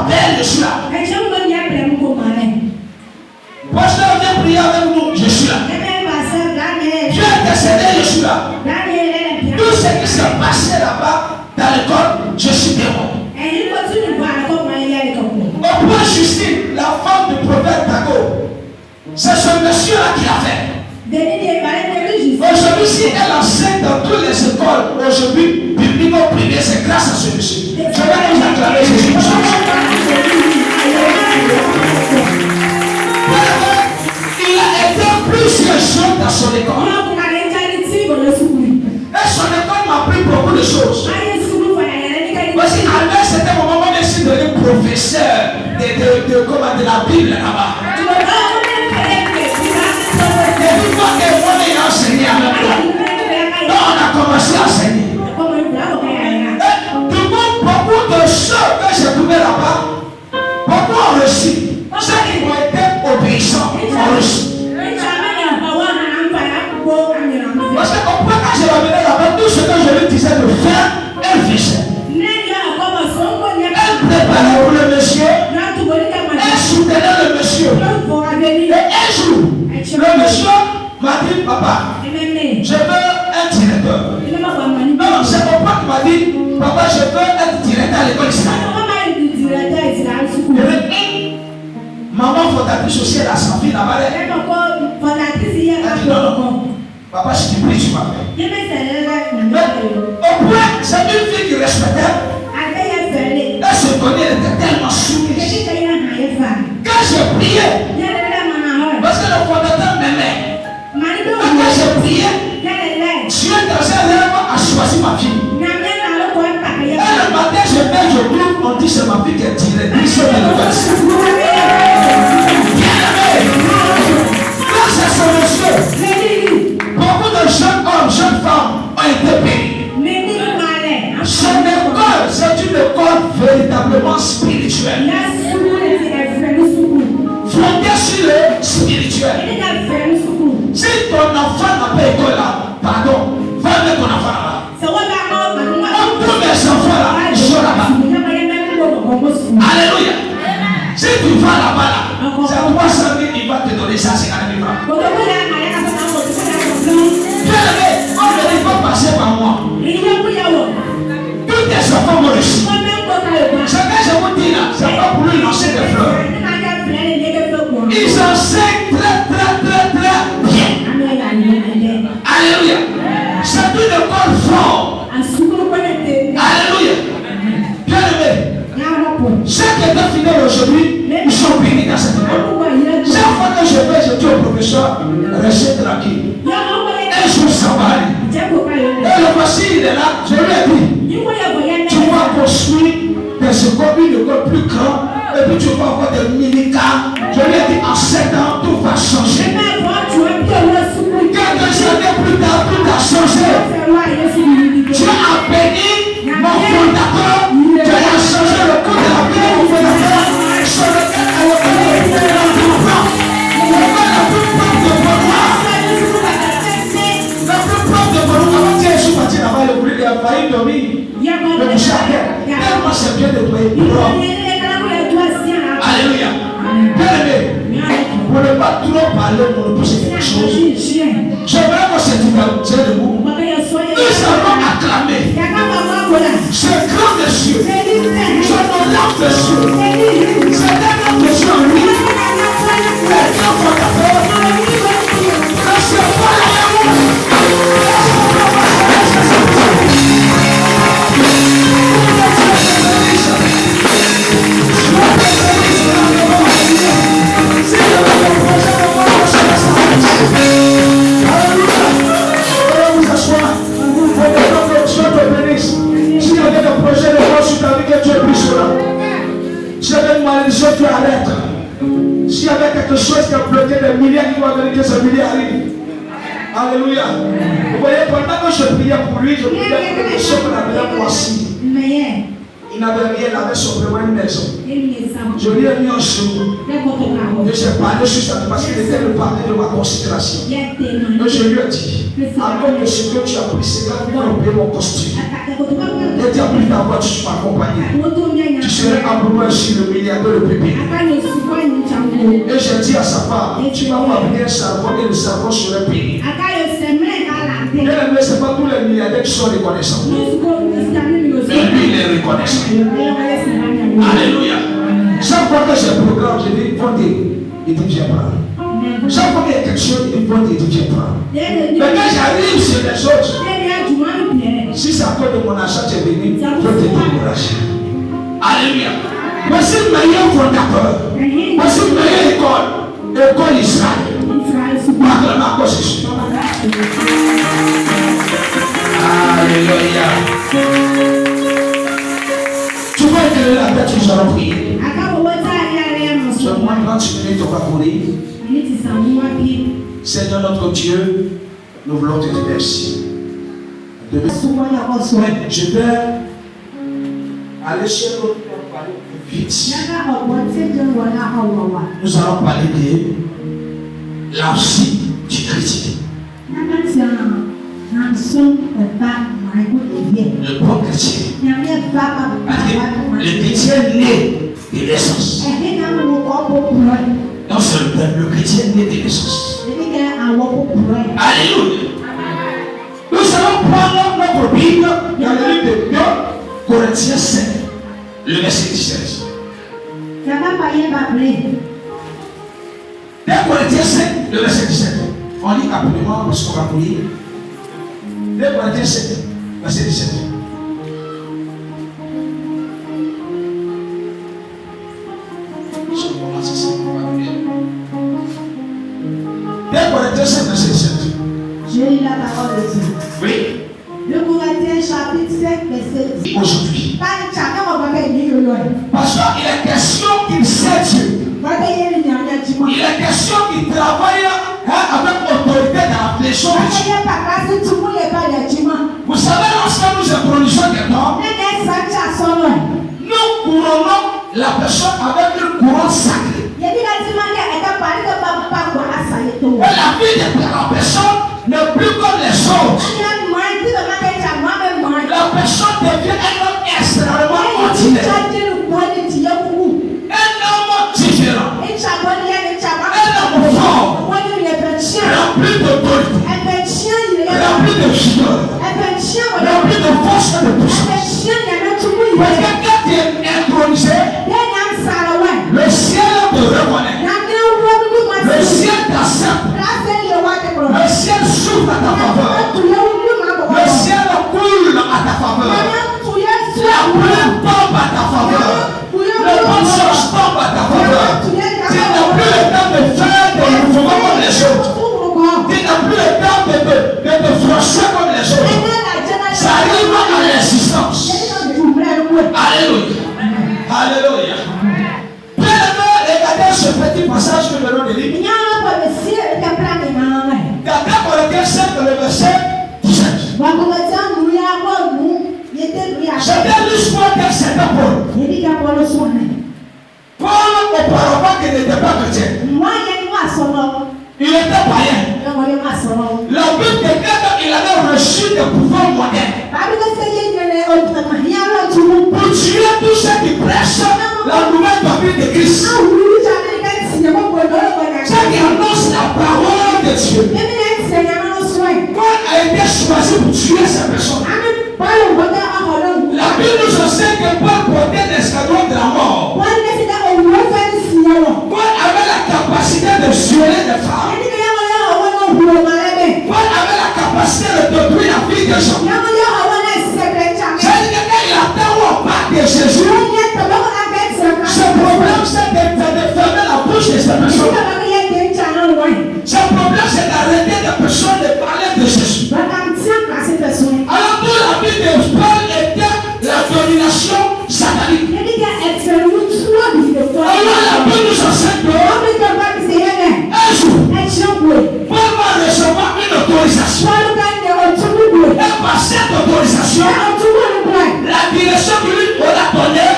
appelle Yeshua. Pasteur, viens prier avec nous. Je suis là. Viens intercéder Yeshua. Tout ce qui s'est passé là-bas dans l'école, je suis témoin. Au point Justine, la femme du prophète Dago, c'est ce monsieur-là qui l'a fait. Aujourd'hui, si elle enseigne dans toutes les écoles, aujourd'hui, biblico-privées, c'est grâce à ce monsieur. Je vais vous acclamer Jésus. Il a été plusieurs choses dans son école. Et son école m'a appris beaucoup de choses. Voici, Albert, c'était mon moment de devenir professeur de la Bible là-bas. Depuis moi et moi, il a enseigné avec moi. Donc, on a commencé à enseigner. Du coup, beaucoup de choses que j'ai trouvées là-bas, beaucoup ont reçu. Ceux qui ont été obéissants ont reçu. Parce que quand je revenais là-bas, tout ce que je lui disais de faire, elle faisait. Elle préparait pour le monsieur, elle soutenait le monsieur. Et un jour, le monsieur m'a dit, papa, je veux un directeur. Non, c'est mon papa qui m'a dit, papa, je veux être directeur à l'école islamique. Maman fondatrice aussi, elle a sa fille là-bas. Non. Papa, si tu pries, tu m'appelles. Au point, c'est une fille qui respectait. Elle se connaît, elle était tellement soumise. Quand je priais, parce que le fondateur m'aimait. Quand je priais, Dieu dans un rêve a choisi ma fille. Et le matin, je vais, je prie, on dit c'est ma fille qui est directrice de l'université. Bien-aimé, grâce à ce monsieur, beaucoup de jeunes hommes, jeunes femmes ont été payés. Son école, c'est une école véritablement spirituelle. Fondée sur le spirituel. Si ton enfant n'a pas école là, pardon, va avec ton enfant là-bas. Tous mes enfants là, ils sont là-bas. Alléluia. Si tu vas là-bas là, c'est 300 000, il va te donner ça, c'est 40 000 francs. Bien-aimé, on ne dit pas passer par moi. Tous tes enfants vont reçu. Ce que je vous dis là, c'est pas pour lui lancer des fleurs. Ils enseignent très bien. Alléluia. C'est une école forte. Alléluia. Bien-aimé, ceux qui étaient fidèles aujourd'hui, ils sont bénis dans cette école. Chaque fois que je vais, je dis au professeur, restez tranquille. Et je s'en va aller. Et le voici, il est là, je lui ai dit, tu vas construire des écoles, une école plus grande, et puis tu vas avoir des mini-cars. Je lui ai dit, en 7 ans, tout va changer. Quelques années plus tard, tout a changé. Dieu a béni mon fondateur, Dieu a changé le cours de la vie de mon fondateur, sur lequel elle a béni la plus propre. La plus propre de Bordeaux. La plus propre de Bordeaux. Avant que je suis parti là-bas, le bruit, il a failli dormir. Le bouchard, tellement c'est bien nettoyé. Alléluia. Bien-aimé, pour ne pas trop parler, pour ne pousser quelque chose, j'aimerais que cette identité de vous, nous allons acclamer ce grand monsieur, ce honorable monsieur, c'est un homme monsieur en lui, le grand fondateur, monsieur Paul. Tu arrêtes. S'il y avait quelque chose qui a bloqué des milliers qui doivent venir, que ce millier arrive. Alléluia. Vous voyez, pendant que je priais pour lui, je priais pour le monsieur qu'on appelait Moissy. Il n'avait rien, il avait simplement une maison. Je lui ai mis un jour. Et j'ai parlé sur ça parce qu'il était le parti de ma considération. Et je lui ai dit, alors que ce que tu as pris, c'est quand tu as payé mon costume. Et tu as pris ta voiture, tu m'accompagnes. Tu sais serai amoureux sur le milliardaire de pépé. Et je dis à sa femme, tu vas fabriquer un savon et le savon sera payé. Et ne c'est pas tous les milliardaires qui sont reconnaissants. Mais lui, il est reconnaissant. Alléluia. Chaque fois que j'ai un programme, je dis, il dit, viens prendre. Chaque fois qu'il y a quelque chose, il dit, viens prendre. Mais quand j'arrive sur les autres, si c'est à cause de mon achat, tu es venu, je vais te décourager. Alléluia. Voici le meilleur fondateur. Voici le meilleur école Israël. Acclame à cause de Jésus. Alléluia. Tu vas éclairer la tête, nous allons prier. Sur moins 30 minutes, on va courir. Seigneur notre Dieu, nous voulons te dire merci. Je vais aller chez l'autre pour parler plus vite. Nous allons parler de la vie du chrétien. Le bon chrétien. Le chrétien né de naissance. Non seulement le chrétien né de naissance. Alléluia. Nous allons prendre notre Bible dans le livre de 2 Corinthiens 5, le verset 17. 2 Corinthiens 5, le verset 17. On lit rapidement parce qu'on va lire. 2 Corinthiens 5, verset 17. Je commence ici. 2 Corinthiens 5, verset 17. Je lis la parole de Dieu. Oui. 2 Corinthiens chapitre 5, verset 10. Aujourd'hui. Parce qu'il est question qu'il sait Dieu. Il est question qu'il travaille avec autorité dans les choses. Vous savez, lorsque nous introduisons quelqu'un, nous couronnons la personne avec une couronne sacrée. Et la vie de la personne n'est plus comme les autres. La personne devient un homme extrêmement ordinaire. Un homme différent. Un homme fort. Rempli d'autorité. Rempli de vigueur. Rempli de force et de puissance. Parce que quand tu es intronisé, le ciel te reconnaît. Le ciel t'accepte. Le ciel s'ouvre à ta faveur. Le ciel coule à ta faveur. La pluie tombe à ta faveur. Le bon chose tombe à ta faveur. Tu n'as plus le temps de faire des mouvements comme les autres. Tu n'as plus le temps de te froisser comme les autres. Ça arrive à l'existence. Alléluia. Alléluia. Regardez ce petit passage que nous allons lire. Dans Corinthiens 5, le verset 17. J'étais l'histoire d'un certain Paul. Paul, auparavant, qui n'était pas chrétien. Il était païen. La Bible déclare qu'il avait reçu des pouvoirs modernes. Pour tuer tous ceux qui prêchent la nouvelle doctrine de Christ. Ceux qui annoncent la parole de Dieu. Paul a été choisi pour tuer ces personnes. La Bible nous enseigne que Paul portait l'escadron de la mort. Paul avait la capacité de violer des femmes. Paul avait la capacité de détruire la vie des gens. C'est-à-dire que quand il attend au pas de Jésus, ce problème c'est de fermer la bouche de ces personnes. Ce problème c'est d'arrêter des personnes de parler de Jésus. Alors que la vie de Paul était la domination satanique. Alors la Bible nous enseigne que un jour, Paul va recevoir une autorisation. Et par cette autorisation, la direction que lui on a donnée,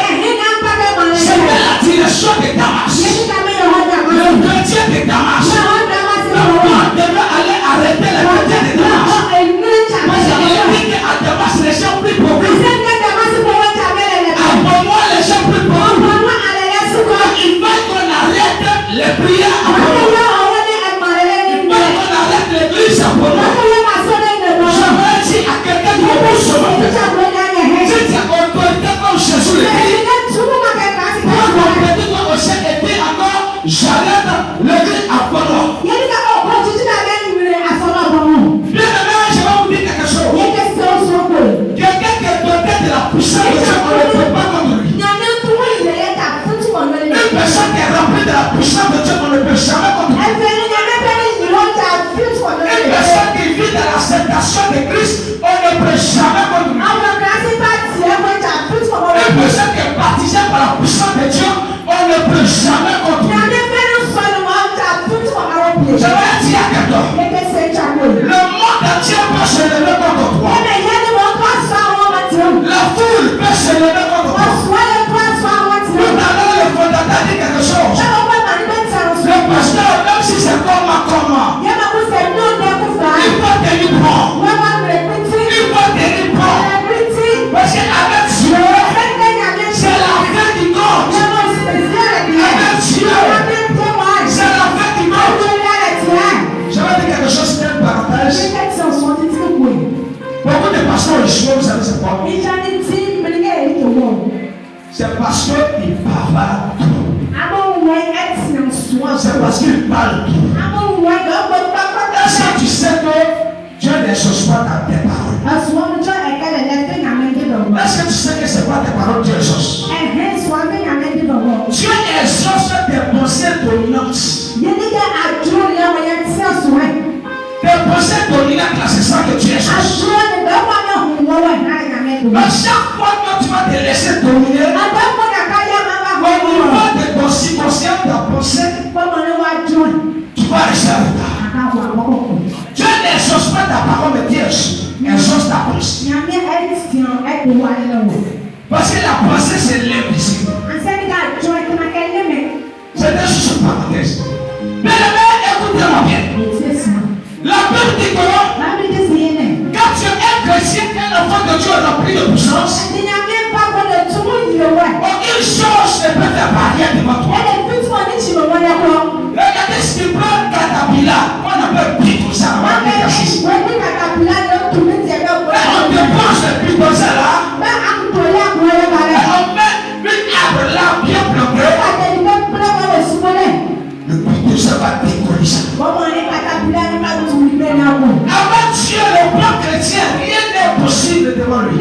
c'était la direction de Damas. Le chrétien de Damas. Donc Paul devait aller arrêter le chrétien de Damas. Parce qu'il dit qu'à Damas, les gens plus pauvres. À moi, les gens plus pauvres. c'est quoi? C'est parce qu'il parle tout. C'est parce qu'il parle tout. Est-ce que tu sais que Dieu ne change pas dans tes paroles? Est-ce que tu sais que c'est pas tes paroles Dieu change? Dieu exauce tes pensées dominantes. Tes pensées dominantes là, c'est ça que tu exauces. À chaque fois que tu vas te laisser dominer, au niveau de ton subconscient, ta pensée, tu vas rester avec toi. Dieu n'exauce pas ta parole, mais Dieu exauce ta pensée. Parce que la pensée, c'est l'invisible. C'est des choses sur parenthèse. Mais écoutez-moi bien. La Bible dit que quand tu es un chrétien, un enfant de Dieu rempli de puissance, aucune chose ne peut faire barrière devant toi. Regardez ce qui prend Caterpillar, on appelle Picosa. On dépose le Picosa là, et on met une arbre là bien planté. Le Picosa va décoller ça. Avec Dieu, le plan chrétien, rien n'est possible devant lui.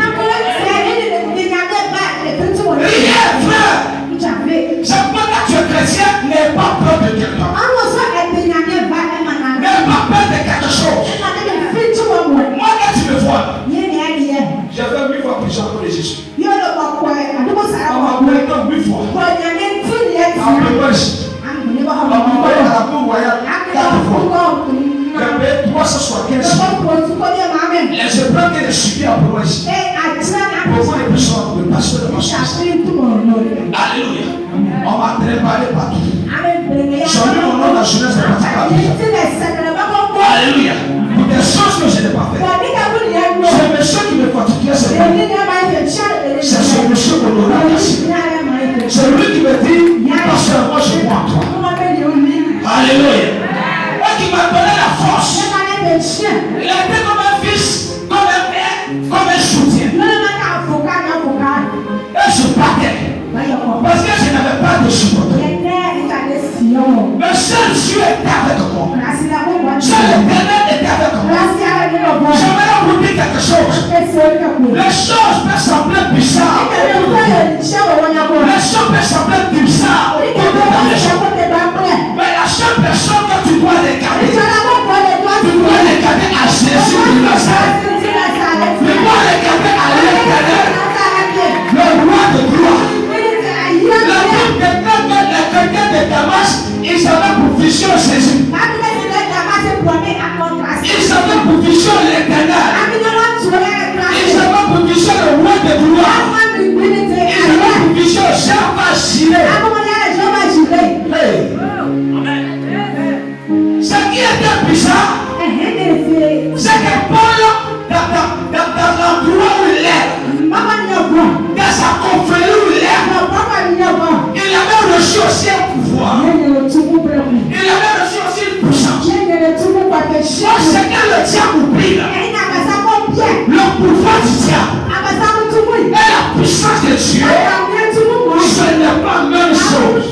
Rien, frère. C'est pourquoi tu es chrétien, n'aie pas peur de quelqu'un. N'aie pas peur de quelque chose. Moi, quand tu me vois, j'ai fait 8 fois plus pour les Jésus. On m'a appelé comme 8 fois. On m'a envoyé à la cour royale 4 fois. J'ai payé 375 fois. Les épreuves que j'ai subies en province. Pour les personnes, le pasteur de ma chose. Alléluia. On m'a préparé partout. J'ai mis mon nom dans la jeunesse de la Alléluia. Pour des choses que je n'ai pas faites. C'est monsieur qui me fatiguait, c'est ce monsieur honorable. C'est lui qui me dit, pasteur, moi je crois en toi. Alléluia. Et qui m'a donné la force. Il a été comme un fils, comme un père, comme un soutien. Et je partais. Parce que je n'avais pas de supporter. Mais seul Dieu était avec moi. Seul l'Éternel était avec moi. J'aimerais vous dire quelque chose. Les choses peuvent sembler bizarres. Les choses peuvent sembler bizarres. Mais la seule personne que tu dois regarder, tu dois regarder à Jésus de Nazareth. Tu dois regarder à l'Éternel, le roi de gloire. La Bible déclare que les chrétiens de Damas, ils avaient pour vision Jésus. Ils avaient pour vision l'Éternel. Ils avaient pour vision le roi de gloire. Ils avaient pour vision Jean va girer. Ce qui était bizarre, c'est que Paul, dans l'endroit où il est, dans sa confrérie où il est, il avait reçu aussi un pouvoir. Il avait reçu aussi une puissance. Moi, c'est que le diable oublie là. Le pouvoir du diable et la puissance de Dieu, ce n'est pas la même chose.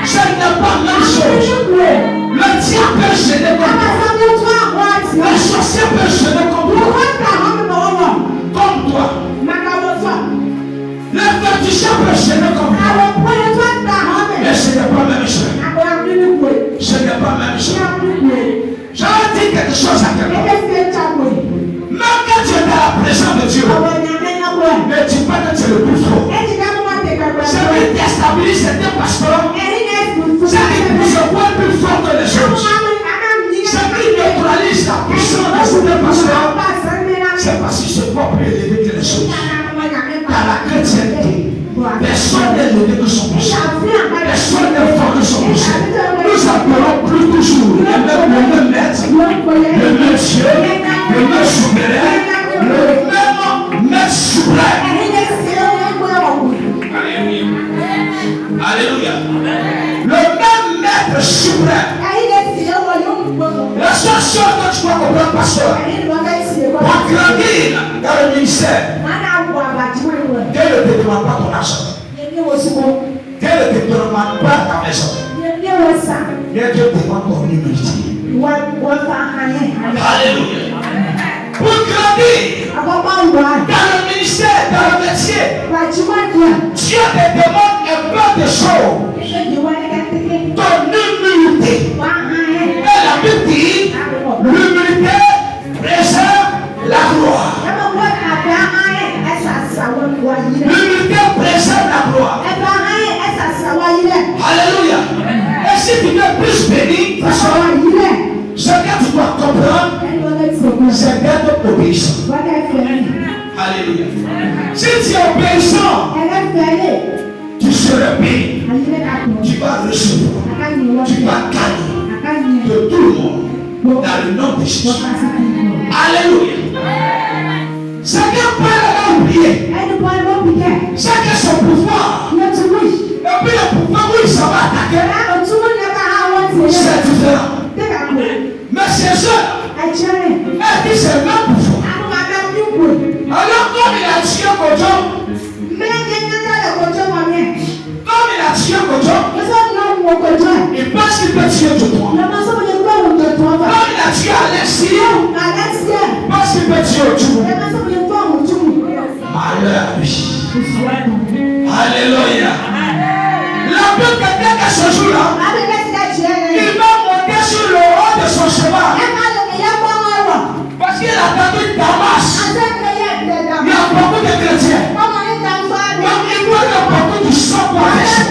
Ce n'est pas la même chose. Le diable peut gêner comme toi. Le sorcier peut gêner comme toi. Comme toi. Le féticheur peut gêner comme toi. Mais ce n'est pas la même chose. Ce n'est pas la même chose. Je vais dire quelque chose à quelqu'un. Même quand tu es dans la présence de Dieu, ne dis pas que tu es le plus fort. Ce qui déstabilise certains pasteurs, c'est qu'ils se voient plus fort que les choses. Ce qui neutralise la puissance de certains pasteurs, c'est parce qu'ils se voient plus élevés que les choses. Dans la chrétienté, personne n'est élevé que son péché. Personne n'est fort que son péché. Nous appelons plus toujours le même maître, le même Dieu, le même souverain, le même maître suprême. Alléluia. Le même maître suprême. La seule chose que tu dois comprendre, pasteur, pour grandir dans le ministère, Dieu ne te demande pas ta maison. Dieu te demande ton humilité. Alléluia. Pour grandir dans le ministère, dans le métier, Dieu te demande un peu de choses. Ton humilité. Et la Bible dit, l'humilité préserve la gloire. L'humilité préserve la gloire. Alléluia. Et si tu veux plus béni, ce que tu dois comprendre, c'est d'être obéissant. Alléluia. Si tu es obéissant, tu seras béni. Tu vas recevoir. Tu vas gagner de tout le monde dans le nom de Jésus. Alléluia. C'est qu'un père a oublié. C'est que son pouvoir. Et puis le pouvoir où il s'en va attaquer, c'est différent. Mais ces hommes, elle dit c'est le même pouvoir. Alors comme il a tué Kodjo, comme il a tué Kodjo, il pense qu'il peut tuer tout le monde. Comme il a tué Alexis, il pense qu'il peut tuer tout le monde. Malheur à lui. Alléluia. La Bible dit que ce jour-là, il va monter sur le haut de son cheval. Parce qu'il a attendu Damas. Il y a beaucoup de chrétiens. Donc il doit y avoir beaucoup de sang pour verser.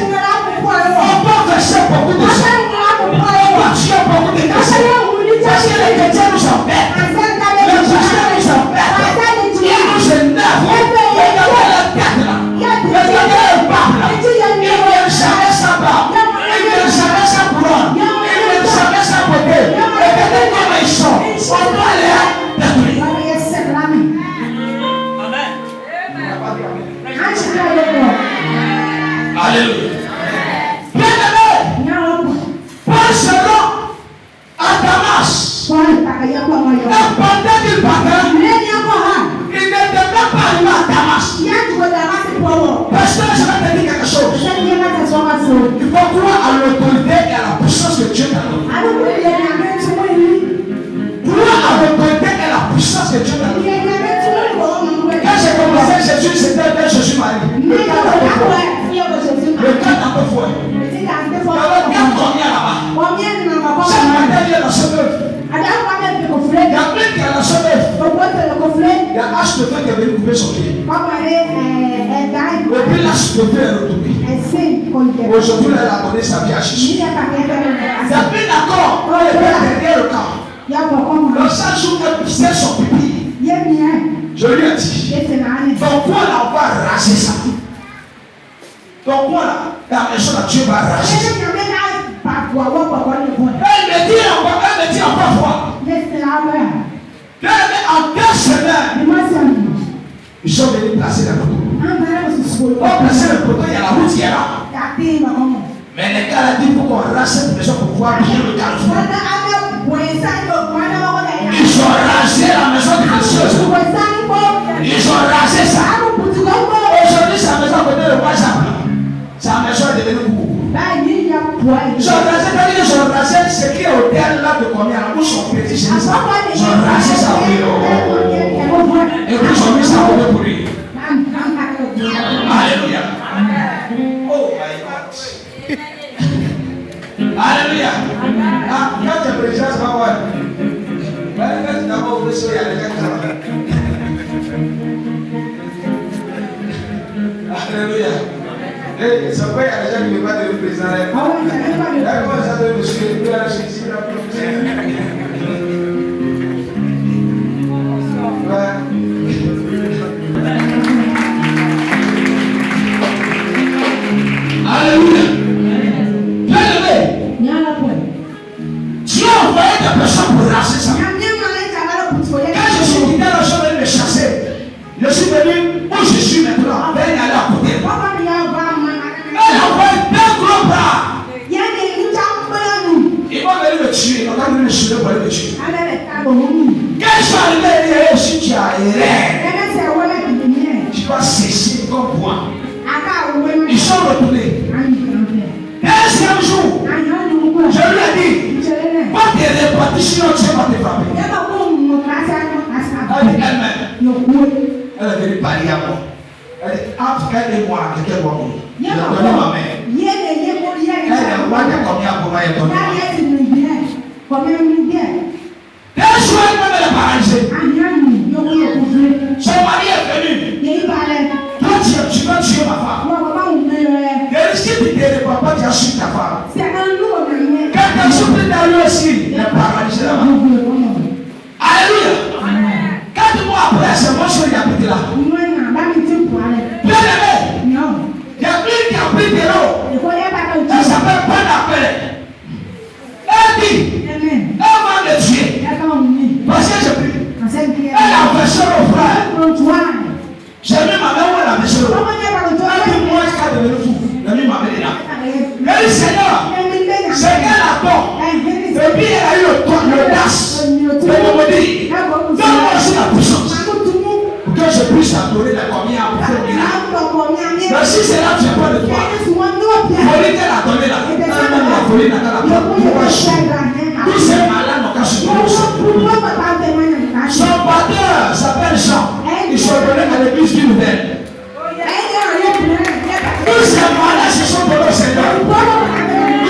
On peut verser beaucoup de sang. On peut tuer beaucoup de chrétiens. Parce que les chrétiens nous embêtent. Les chrétiens nous embêtent. Ils nous énervent. Regardez la tête là. Regardez le pape là. Ils ne veulent jamais sa barbe. Ils ne veulent jamais sa couronne. Ils ne veulent jamais sa beauté. Regardez comment ils sont. On doit les détruire. Alléluia. Bien-aimé, Paul se rend à Damas. Et pendant qu'il partait, il n'était même pas arrivé à Damas. Parce que je vais te dire quelque chose. Il faut croire à l'autorité et à la puissance que Dieu t'a donnée. Croire à l'autorité et à la puissance que Dieu t'a donnée. Quand j'ai commencé Jésus, c'était bien Jésus-Marie. Le cas d'un peu fouet. Le cas d'un peu fouet. Il y avait bien combien là-bas. Chaque matin, il y a la semelle. Il y a plein qui a la semelle. Il y a l'âge de feu qui est venu couper son pied. Et puis l'âge de feu est retourné. Aujourd'hui, elle a donné sa vie à Jésus. Il y a plus d'accord. Il est derrière le camp. Le seul jour qu'elle pissait son pipi, je lui ai dit, ton coin là, on va raser ça. Ton coin là, ta maison là, Dieu va raser ça. Elle me dit encore fois. En 2 semaines, ils sont venus placer le poteau. Pour placer le poteau, il y a la route qui est là. Mais les gars ont dit pour qu'on rase cette maison pour pouvoir bien le carrefour. Ils ont rasé la maison de Christ. Ils ont rasé ça. Aujourd'hui, sa maison à côté de WhatsApp. Sa maison est devenue beaucoup. Ils ont rasé ce qui est au terre là de combien là où son petit chez ça. Ils ont rasé ça pour lui. Et puis ils ont mis ça pour lui. Alléluia. Oh my God. Alléluia. Quand tu es président, ça va voir. Quand tu d'abord ouvrir sur les gens. Alléluia. Et ça fait à les gens qui ne veulent pas devenir président. Comment ça devient monsieur? Il y a la Jésus, la Alléluia. Bien-aimé. Dieu a envoyé des personnes pour raser ça. Quand je suis quitté la chambre de me chasser, je suis venu où je suis maintenant. Elle est allée à côté. Elle a envoyé 2 gros bras. Ils vont venir me tuer. On va venir me tuer pour aller me tuer. Quand je suis arrivé, je suis tu as erré. Tu vas cesser comme moi. Ils sont sont retournés. Deuxième jour, je lui ai dit, pas de répétition, tu vas te frapper. Elle dit elle-même. Elle est venue parler à moi. Elle dit, entre elle et moi, quelqu'un doit mourir. Je lui ai donné ma mère. Elle est roi de combien pour moi, elle donne ma mère. Deux jours, elle m'a paralysé. Son mari est venu. Toi, tu vas tuer ma femme. Et risque de dire, papa, tu as su ta femme. Quelqu'un souffle dans lui aussi, il est paralysé là-bas. Alléluia. 4 mois après, c'est moi qui ai habité là. Bien aimé, il y a une qui a pris de l'eau. Elle s'appelle Panapelle. Elle dit, elle va me tuer. Parce que j'ai pris. Elle a versé au frère. J'ai mis ma main où elle a versé l'eau. Elle dit, moi, je suis devenu fou. Elle a mis ma main là. Elle dit, Seigneur, c'est qu'elle a tort. Et puis elle a eu l'audace de me dire, donne-moi aussi la puissance pour que je puisse adorer la commune pour faire miracle. Mais si c'est là que je n'ai pas de toi, folie qu'elle a donné là, elle a volé dans la porte. Tous ces malades n'ont qu'à se donner. Son pasteur s'appelle Jean. Ils sont venus à l'église du Nouvelle. Tous ces malades se sont donnés au Seigneur.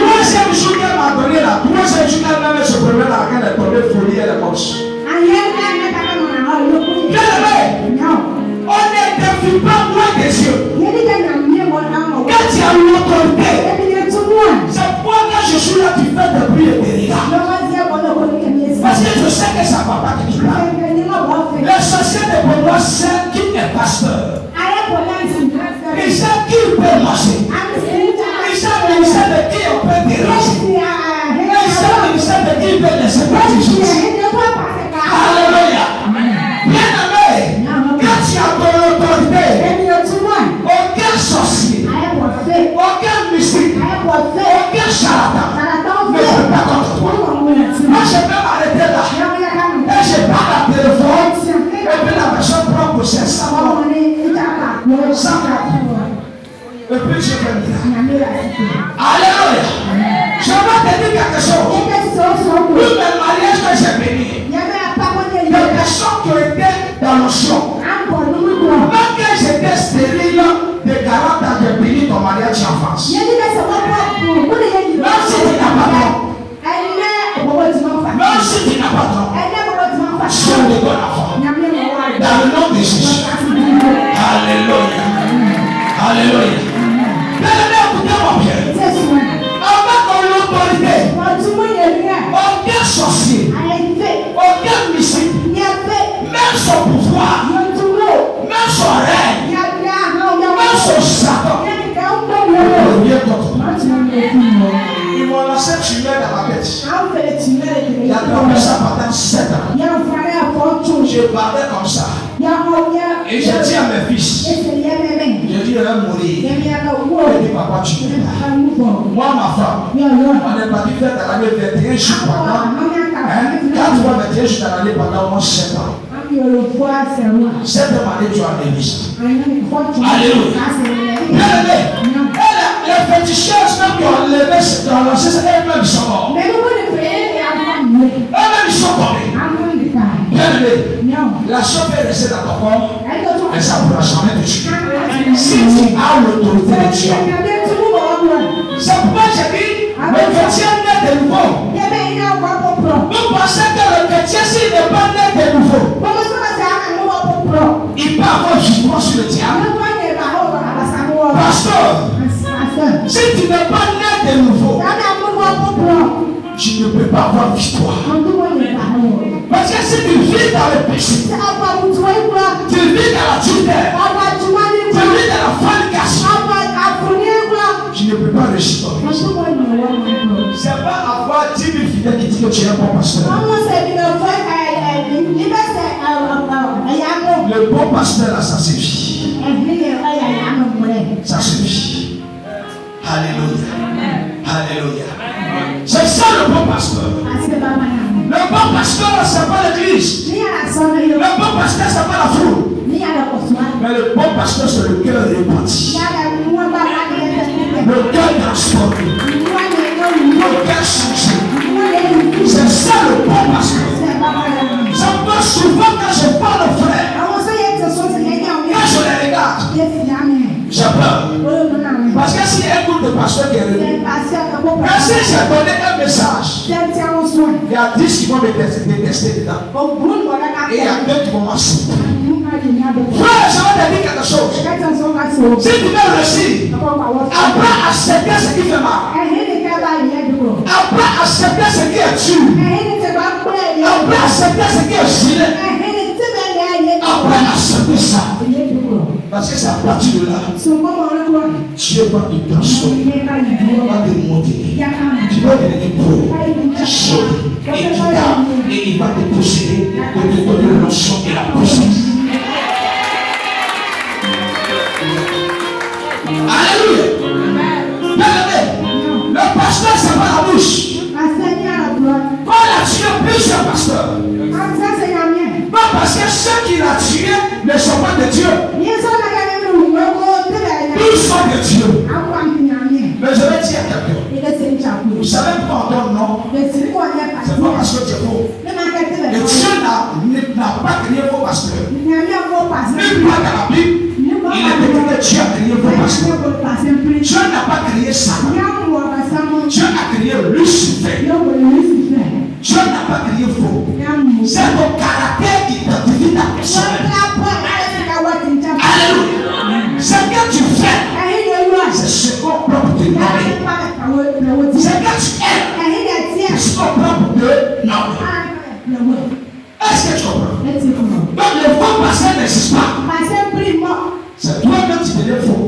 Troisième jour qu'elle m'a donné là, troisième jour qu'elle m'a mis ce problème là, qu'elle est tombée folie, elle est morte. On ne défie pas loin des yeux. Quand tu as l'autorité, c'est pourquoi quand je suis là, tu fais des bruits et des regards. Parce que je sais que ça ne va pas que tu parles. Le société de moi sait qui est pasteur. Il sait qui peut marcher. Il sait de qui on peut déranger. Il sait de qui peut laisser partir. Alléluia. Bien-aimé, quand tu as ton autorité, aucun sorcier, aucun mystique, aucun charlatan ne peut pas contre toi. Moi, je peux m'arrêter là. Et je parle à téléphone. Et puis la personne prend pour ses 100 francs. 100 francs. Et puis je vais dire. Alléluia. Je vais te dire quelque chose. Tout le mariage que j'ai béni. Les personnes qui étaient dans le champ. Même que j'étais stérile de 40 ans, j'ai béni ton mariage en France. Même si tu n'as pas trop. Même si tu n'as pas trop. Sois de bon enfant. Dans le nom de Jésus. Alléluia. Alléluia. Bien-aimé, écoutez-moi bien. Avec ton autorité, aucun sorcier, aucun mystique, même son pouvoir, même son règne, même son Satan, ils m'ont lancé tuer dans ma tête. Il a dormi ça pendant 7 ans. Je parlais comme ça. Et j'ai dit à mes fils, j'ai dit, elle va mourir. Elle dit, papa, tu peux pas. Moi, ma femme, on est parti faire dans l'année 21 jours pendant 4 mois, 21 jours dans l'année pendant au moins 7 ans. 7 années, tu as l'église. Alléluia. Bien aimé, les féticheuses même qui ont levé dans l'ancien, elles-mêmes sont morts. Elles-mêmes sont tombées. Bien aimé, la chose est restée dans ton corps, et ça ne pourra jamais te tuer. Si tu as l'autorité de Dieu, c'est pourquoi j'ai dit, le chrétien naît de nouveau. Vous pensez que le chrétien, s'il n'est pas né de nouveau, il peut avoir jugement sur le diable. Pasteur, si tu n'es pas né de nouveau, tu ne peux pas avoir victoire. Parce que si tu vis dans le péché, tu vis dans la tutelle, tu vis dans la fornication, tu ne peux pas réussir. C'est pas avoir 10 000 fidèles qui disent que tu es un bon pasteur. Le bon pasteur, là, ça suffit. Ça suffit. Alléluia. Alléluia. C'est ça le bon pasteur. Le bon pasteur, c'est pas l'église. Le bon pasteur, c'est pas la foule. Mais le bon pasteur, c'est le cœur répandu. le pasteur qui est revenu. Quand j'ai donné un message, il y a 10 qui vont me détester dedans. Et il y a 2 qui vont m'insulter. Frère, je vais te dire quelque chose. Si tu veux réussir, apprends à accepter ce qui fait mal. Apprends à accepter ce qui est dur. Apprends à accepter ce qui est gilet. Apprends à accepter ça. Parce que c'est à partir de là, Dieu va te transformer, va te monter. Tu vas devenir pro, chaud, équitable, et il va te posséder, de te donner l'onction et la puissance. Alléluia. Le pasteur, c'est pas la bouche. Paul a tué plusieurs pasteurs. Pas parce que ceux qui l'ont tué ne sont pas de Dieu. Tous sont de Dieu. Mais je vais dire à quelqu'un. Vous savez pourquoi on donne non? C'est pas parce que tu es faux. Et Dieu n'a pas créé vos pasteurs. Même pas dans la Bible. Il est dit que Dieu a créé vos pasteurs. Dieu n'a pas créé Satan. Dieu a créé Lucifer. Dieu n'a pas créé faux. C'est ton caractère qui identifie ta personne. Alléluia. Ce que tu fais, c'est ce qu'on peut te nommer. Ce que tu aimes, c'est ce qu'on peut te nommer. Est-ce que tu comprends? Donc le faux pasteur n'existe pas. C'est toi-même qui deviens faux.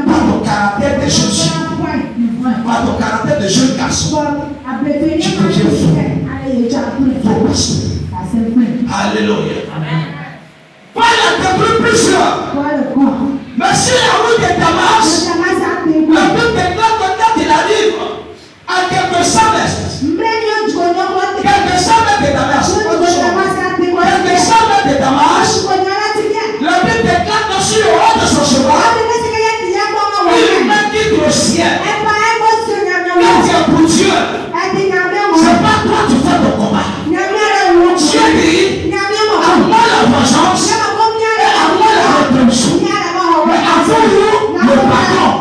Par ton caractère de jeune fille, par ton caractère de jeune garçon, tu deviens faux. Faux pasteur. Alléluia. Paul a détruit plusieurs. Mais si la route de Damas, la Bible déclare que quand il arrive à quelques 100 mètres, quelques 100 mètres de Damas, quelques 100 mètres de Damas, la Bible déclare que sur le haut de son cheval, il met quitte au ciel. Quand tu es pour Dieu, c'est pas toi qui fais ton combat. Dieu dit, à moi la vengeance et à moi la rédemption. Mais avant nous, le pardon.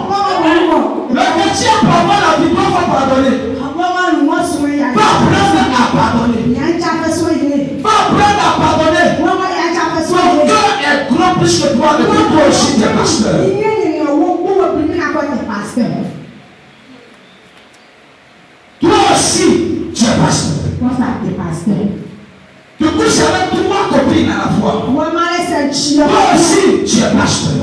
Le chrétien pour avoir la victoire va pardonner. Va apprendre à pardonner. Va apprendre à pardonner. Ton cœur est grand plus que toi, mais toi aussi tu es pasteur. Toi aussi tu es pasteur. Tu couches avec 3 copines à la fois. Toi aussi tu es pasteur.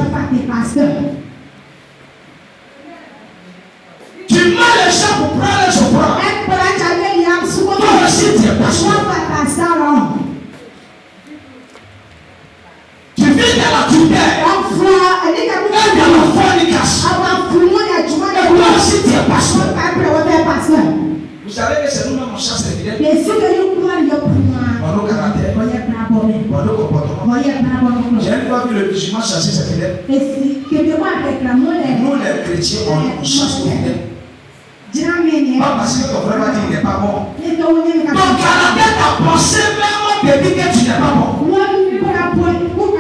Tu mets les gens pour prendre les offrandes. Toi aussi tu es pasteur. Tu vis dans la tutelle. Et dans la fornication. Et toi aussi tu es pasteur. Vous savez que c'est nous-mêmes on chasse les fidèles. Par nos caractères, par nos comportements. J'ai une fois vu le musulman chasser ses fidèles. Nous les chrétiens, on chasse les fidèles. Pas parce que ton frère va dire qu'il n'est pas bon. Ton caractère, ta pensée même te dit que tu n'es pas bon.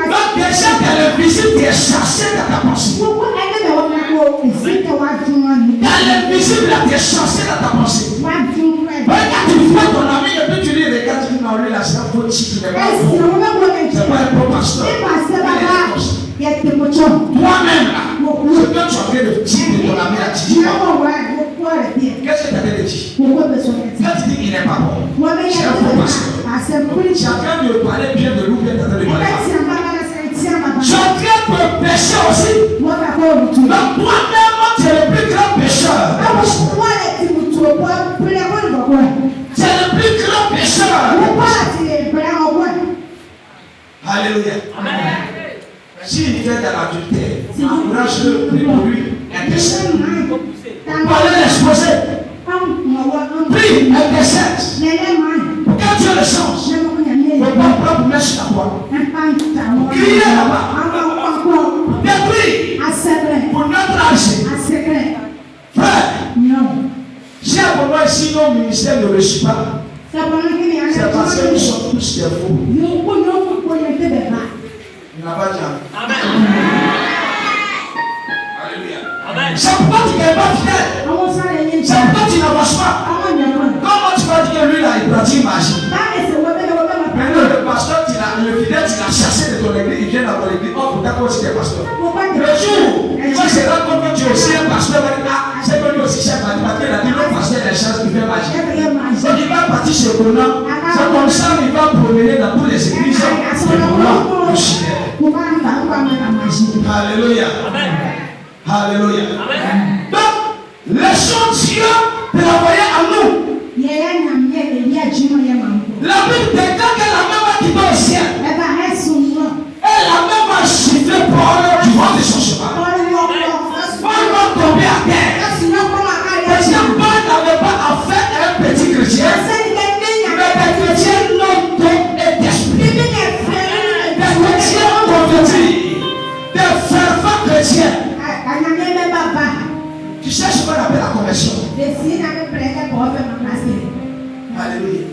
Donc déjà tu es invisible, tu es chassé dans ta pensée. Dans l'invisible, tu es chassé dans ta pensée. Regarde, tu vois ton ami et puis tu lui regardes, tu dis non, lui là c'est un faux type, il n'est pas bon. C'est pas un bon pasteur. Toi-même là, ce que tu as fait de dire de ton ami là, tu dis pas. Qu'est-ce que tu avais dit? Quand tu dis qu'il n'est pas bon, c'est un faux pasteur. Tu es en train de parler bien de lui, bien de parler mal. Tu es en train de pécher aussi. Donc toi-même, tu es le plus grand pécheur. C'est le plus grand pécheur. Alléluia. S'il vient dans l'adultère, encourage-le pour lui intercède. Parlez l'exposer. Prie, intercède. Quand Dieu le change, ne pas prendre mèche sur la voie. Criez là-bas. Détruire. Pour notre âge. Frère. Si à moment ici, nos ministères ne réussissent pas, c'est parce que nous sommes tous des fous. Il n'a pas dit. Alléluia. C'est pourquoi tu n'es pas fidèle. C'est pourquoi tu n'avances pas. Comment tu vas dire que lui là, il pratique magie? Maintenant, le pasteur, le fidèle, tu l'as chassé de ton église, il vient dans ton église. Oh, pourtant, toi aussi, tu es pasteur. Le jour où il va se rendre compte que tu es aussi un pasteur, c'est que lui aussi, chef mathématique, il a dit non, pasteur, il a chassé, il fait magie. Donc, il va partir chez Bonan. C'est comme ça qu'il va promener dans toutes les églises. Alléluia. Alléluia. Donc, laissons Dieu travailler en nous. La Bible déclare que la main va quitter au ciel. Et la main va chiffrer Paul du vent de son chemin. Paul va tomber à terre. Parce que Paul n'avait pas affaire à un petit chrétien. Mais des chrétiens non et d'esprit. Des chrétiens convertis. Des fervents chrétiens. Tu sais ce qu'on appelle la conversion. Alléluia.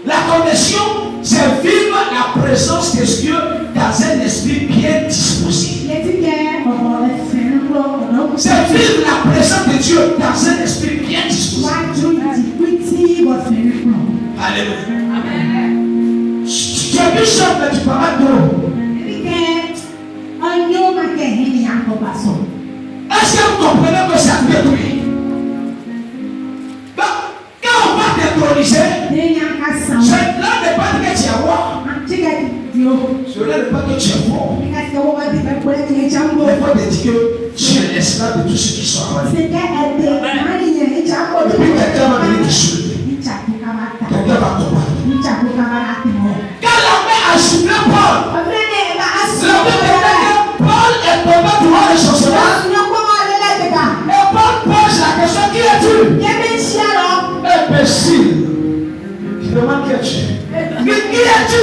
La conversion, c'est vivre la présence de Dieu dans un esprit bien disposé. C'est vivre la présence de Dieu dans un esprit bien disposé. Alléluia. Tu es bishop, mais tu parles d'eau. Est-ce que vous comprenez que ça détruit? Donc, quand on va t'introniser, cela n'est pas que tu es roi. Cela n'est pas que tu es fort. Il faut te dire que tu es l'esclave de tous ceux qui sont en toi. Et puis quelqu'un va venir te soulever. Quelqu'un va combattre. Quand la main a soulevé Paul, la Bible déclare que Paul est tombé devant le sorceleur. Et Paul pose la question, qui es-tu? Imbécile. Tu demandes qui es-tu? Qui es-tu?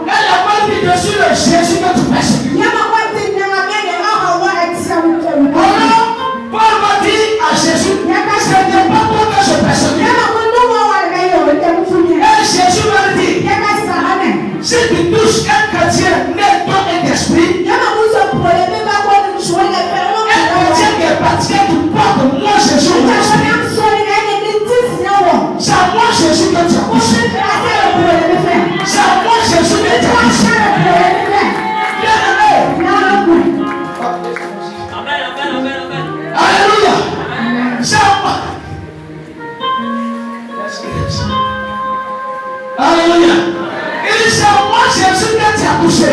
Elle a pas dit que je suis le Jésus que tu persécutes. Alors, Paul va dire à Jésus, ce n'est pas toi que je persécute. Et Jésus va lui dire, si tu touches un chrétien né et d'esprit, un chrétien qui est pratiqué, tu portes moi Jésus au esprit. C'est à moi Jésus que tu as poussé. C'est à moi Jésus que tu as poussé. Alléluia. C'est à moi. Alléluia. Il dit c'est à moi Jésus que tu as poussé.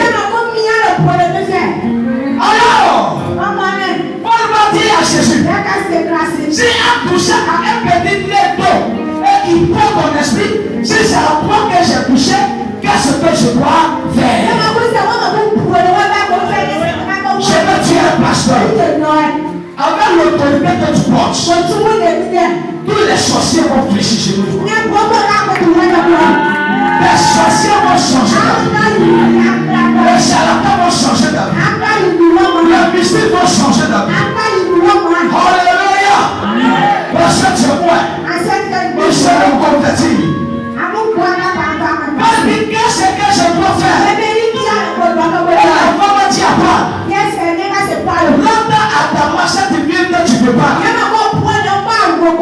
Alors, Paul va dire à Jésus, si un touché à un petit lèvre et qu'il prend ton esprit, si c'est à toi que j'ai touché, qu'est-ce que je dois faire? Je veux tuer un pasteur. Avec l'autorité que tu portes, tous les sorciers vont fléchir chez nous. Les sorciers vont changer d'avis. Les charlatans vont changer d'avis. Les mystiques vont changer d'avis. Alléluia. Parce que tu es moi. Ils seront convertis. Parce que qu'est-ce que je dois faire? La femme a dit à Paul, l'homme à ta main, cette vie que tu ne peux pas.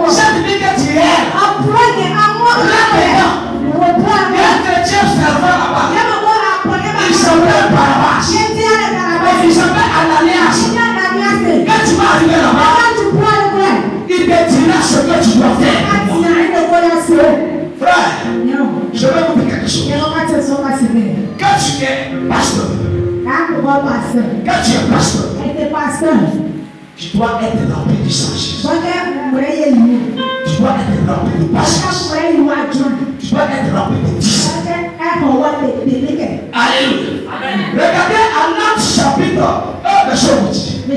Cette vie que tu es. Là-dedans, un chrétien fervent là-bas. Il s'appelle Barnabas. Il s'appelle Ananias. Quand tu vas arriver là-bas, il te dira ce que tu dois faire. Frère, je vais vous dire quelque chose. Quand tu es pasteur, tu dois être rempli de sagesse. Tu dois être rempli de patience. Tu dois être rempli de discernement. Alléluia. Regardez à notre chapitre 1, verset 8.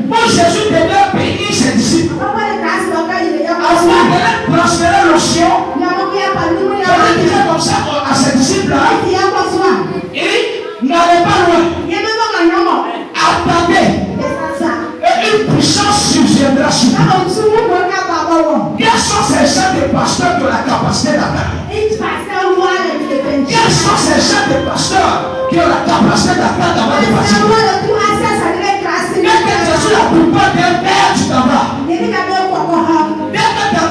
Quand Jésus devait bénir ses disciples, afin de leur transférer l'onction, Jésus disait comme ça à ses disciples-là, il n'allait pas loin. Attendez. Et une puissance surviendra sur vous. Quels sont ces gens de pasteurs qui ont la capacité d'attendre? Quels sont ces gens de pasteurs qui ont la capacité pasteur d'attendre avant de partir. Dès que tu es sur la plupart des pères, tu t'en vas. Dès que tu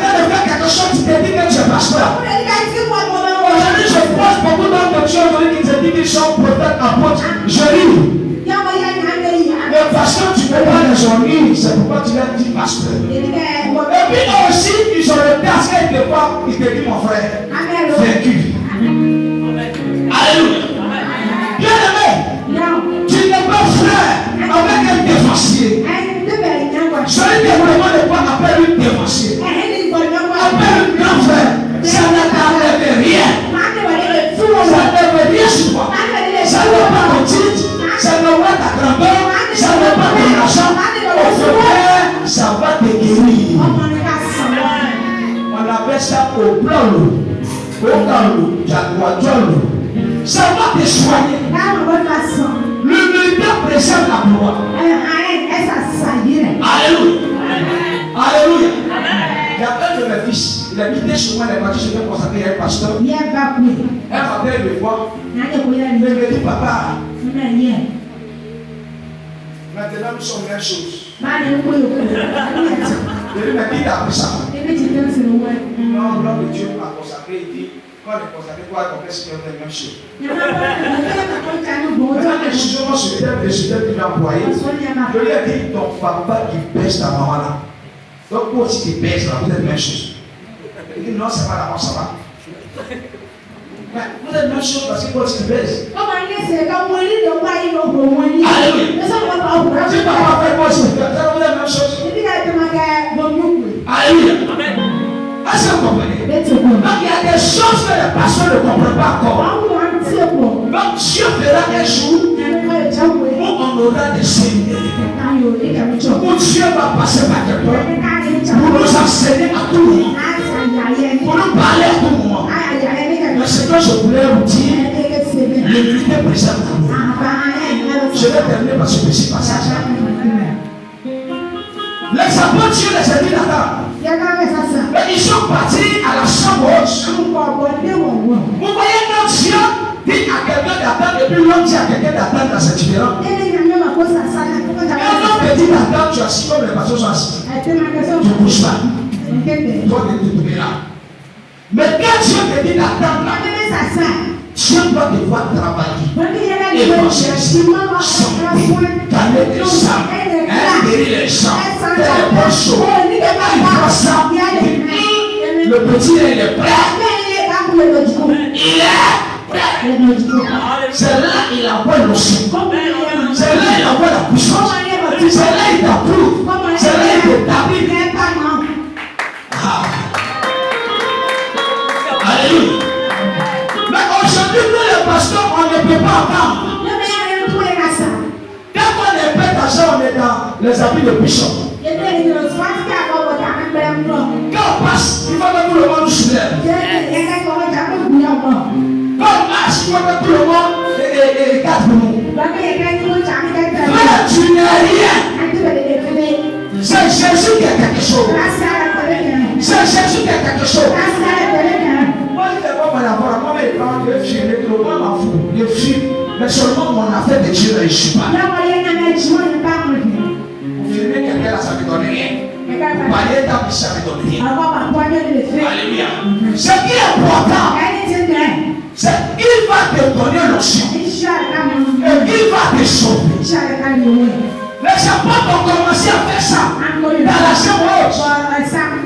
viens de faire quelque chose, tu te dis que tu es pasteur. Aujourd'hui, je pose beaucoup d'hommes de Dieu qui se disent qu'ils sont prophètes, apôtres. Je lis. Mais pasteur, tu ne peux pas les ennuyer. C'est pourquoi tu leur dis pasteur. Et puis aussi, ils ont le casque quelque part. Ils te disent mon frère, vaincu. Alléluia. Bien aimé, tu n'es pas frère avec un dévancier. Celui qui est vraiment ne pas appeler un dévancier. Appelle un grand frère. Ça ne t'enlève rien. Ça ne veut rien sur toi. Ça ne va pas ton titre. Ça ne va pas ta grandeur. Ça ne va pas ton argent. Au contraire, ça va te guérir. On appelle ça au plan. Ça va te soigner. L'humilité précède la gloire. Alléluia. Alléluia. Il y a un de mes fils. Il a mis des chemins, il est parti, je vais consacrer à un pasteur. Elle m'appelle me voir. Elle me dit, papa, maintenant nous sommes même chose. Je lui ai dit, après ça. Non, l'homme de Dieu m'a consacré, il dit, quand on est consacré, quoi, on fait ce qu'on fait, même chose. Maintenant, les jugements sur le président qui m'a envoyé, je lui ai dit, ton papa qui baisse ta maman là. Donc, toi aussi qui baisse là, vous êtes la même chose. Il dit, non, c'est pas d'abord, ça va. Mais vous êtes la même chose parce que toi aussi qui baisse. Alléluia. Si papa fait quoi, c'est vous êtes la même chose. Alléluia. Est-ce que vous comprenez? Donc il y a des choses que les pasteurs ne comprennent pas encore. Donc Dieu fera un jour où on aura des signes. Où Dieu va passer par quelqu'un pour nous enseigner à tout moment. Pour nous parler à tout moment. Mais ce que je voulais vous dire, l'humilité présente l'amour. Je vais terminer par ce petit passage. Les apôtres, Dieu les a dit là-bas. Mais ils sont partis à la chambre haute. Vous voyez notre Dieu dit à quelqu'un d'attendre et puis l'homme dit à quelqu'un d'attendre, c'est différent. Et un homme te dit d'attendre, tu as assis comme les pasteurs sont assis. Tu ne bouges pas. Toi, tu te mets là. Mais quand Dieu te dit d'attendre là, Dieu doit devoir travailler. Et penser, chanter, calmer les gens, guérir les gens, faire les bonnes choses. Le petit il est prêt. Il est prêt. C'est là qu'il envoie le son. C'est là qu'il envoie la puissance. C'est là qu'il t'approuve. C'est là qu'il t'établit. Alléluia. Mais aujourd'hui, nous les pasteurs, on ne peut pas attendre. Quand on est prêt d'argent, on est dans les habits de bishop. Quand on passe, il faut que tout le monde nous soulève. Quand on marche, il faut que tout le monde garde pour nous. Frère, tu n'es rien. C'est Jésus qui a quelque chose. C'est Jésus qui a quelque chose. Moi, je ne vais pas m'avoir. Moi, je filme, le monde m'en fout. Je filme, mais seulement mon affaire de Dieu ne réussit pas. Filmer quelqu'un là, ça ne me donne rien. Parler d'un ça ne me donne rien. Alléluia. Ce qui est important, c'est qu'il va te donner l'onction. Et qu'il va te sauver. Les apôtres ont commencé à faire ça. Dans la chambre haute.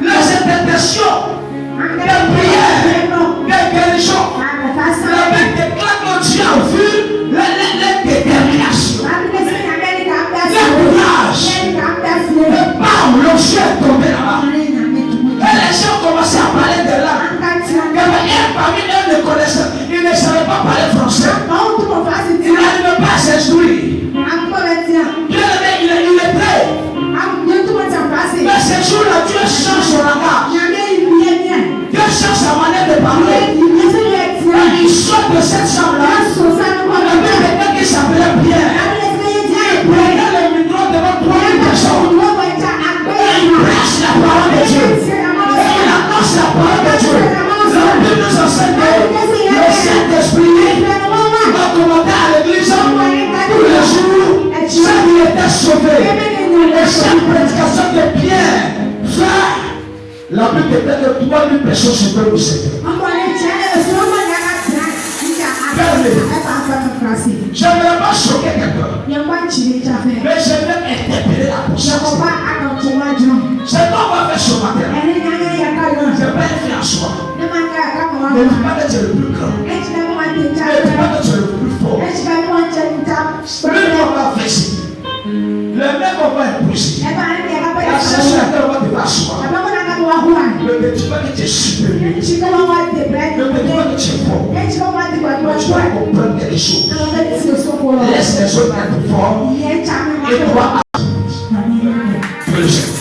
Les intercessions, les prières, les guérisons. Avec des claques de Dieu a vu les déterminations. Le courage. Le power, le ciel est tombé là-bas. Et les gens commençaient à parler de là. Il y avait un parmi eux ne connaissait, il ne savait pas parler français. Il n'arrivait pas à s'instruire. Bien aimé, il est prêt. Mais ce jour-là, Dieu change son langage. Dieu change sa que Pierre va, la Bible dit que 3000 personnes se donnent au Seigneur. J'aimerais pas choquer quelqu'un, mais j'aimerais interpeller la conscience. C'est toi qui vas faire ce matin. C'est pas une vie en soi. Ne dis pas que tu es le plus grand. Ne dis pas que tu es le plus fort. Lui, on va verser. Le mec, on va épouser. La chasse sur laquelle on va te asseoir. Ne dis pas que tu es supérieur. Ne dis pas que tu es fort. Mais tu dois comprendre quelque chose. Laisse les autres être forts. Et toi, le Seigneur.